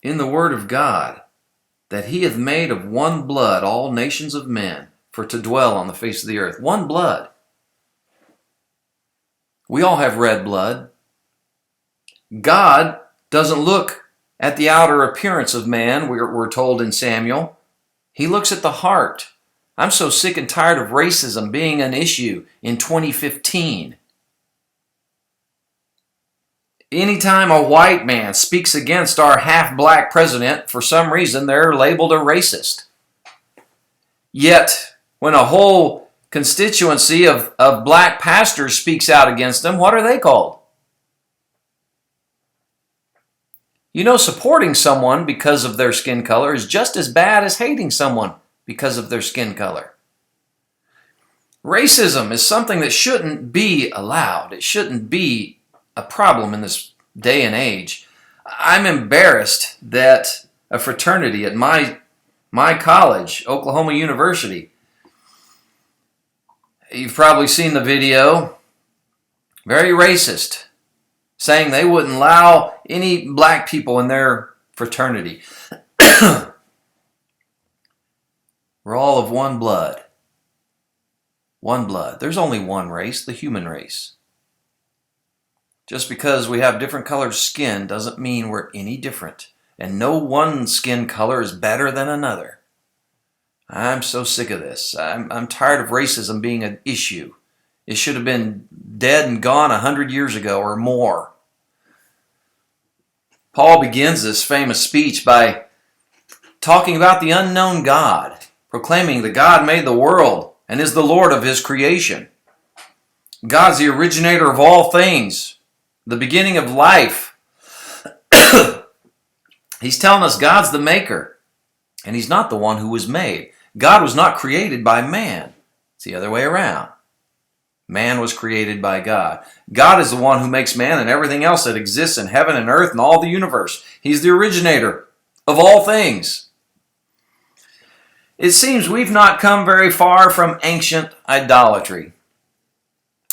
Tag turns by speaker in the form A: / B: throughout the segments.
A: in the Word of God that He hath made of one blood all nations of men for to dwell on the face of the earth. One blood. We all have red blood. God doesn't look at the outer appearance of man, we're told in Samuel. He looks at the heart. I'm so sick and tired of racism being an issue in 2015. Anytime a white man speaks against our half-black president, for some reason they're labeled a racist. Yet, when a whole constituency of black pastors speaks out against them, what are they called? You know, supporting someone because of their skin color is just as bad as hating someone because of their skin color. Racism is something that shouldn't be allowed. It shouldn't be a problem in this day and age. I'm embarrassed that a fraternity at my college, Oklahoma University, you've probably seen the video, very racist, saying they wouldn't allow any black people in their fraternity. We're all of one blood. One blood. There's only one race, the human race. Just because we have different colored skin doesn't mean we're any different. And no one skin color is better than another. I'm so sick of this. I'm tired of racism being an issue. It should have been dead and gone 100 years ago or more. Paul begins this famous speech by talking about the unknown God, proclaiming that God made the world and is the Lord of His creation. God's the originator of all things, the beginning of life. He's telling us God's the maker, and He's not the one who was made. God was not created by man. It's the other way around. Man was created by God. God is the one who makes man and everything else that exists in heaven and earth and all the universe. He's the originator of all things. It seems we've not come very far from ancient idolatry.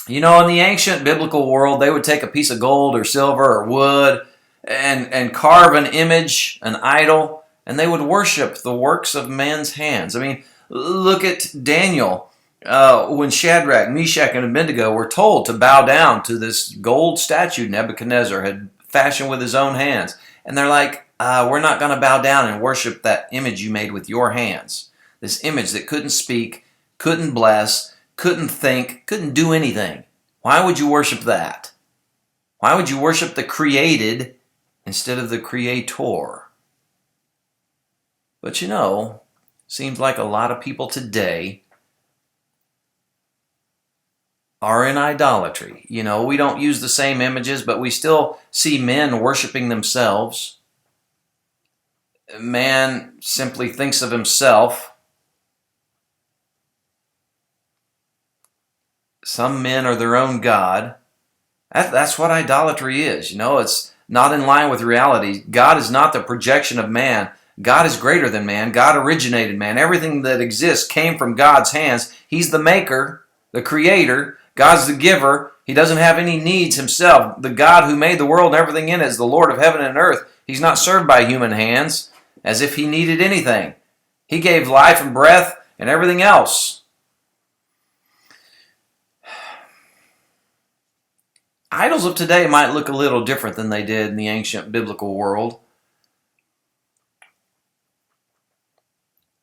A: You know, in the ancient biblical world, they would take a piece of gold or silver or wood and carve an image, an idol, and they would worship the works of men's hands. I mean, look at Daniel. When Shadrach, Meshach, and Abednego were told to bow down to this gold statue Nebuchadnezzar had fashioned with his own hands. And they're like, we're not going to bow down and worship that image you made with your hands. This image that couldn't speak, couldn't bless, couldn't think, couldn't do anything. Why would you worship that? Why would you worship the created instead of the creator? But you know, seems like a lot of people today are in idolatry. You know, we don't use the same images, but we still see men worshiping themselves. Man simply thinks of himself. Some men are their own God. That's what idolatry is. You know, it's not in line with reality. God is not the projection of man. God is greater than man. God originated man. Everything that exists came from God's hands. He's the maker, the creator. God's the giver. He doesn't have any needs himself. The God who made the world and everything in it is the Lord of heaven and earth. He's not served by human hands as if he needed anything. He gave life and breath and everything else. Idols of today might look a little different than they did in the ancient biblical world.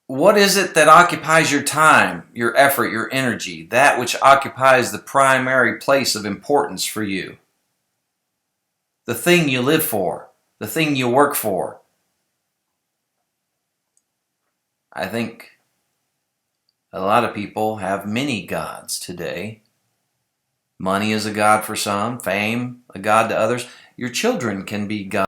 A: What is it that occupies your time, your effort, your energy, that which occupies the primary place of importance for you? The thing you live for, the thing you work for. I think a lot of people have many gods today. Money is a god for some, fame a god to others. Your children can be gods.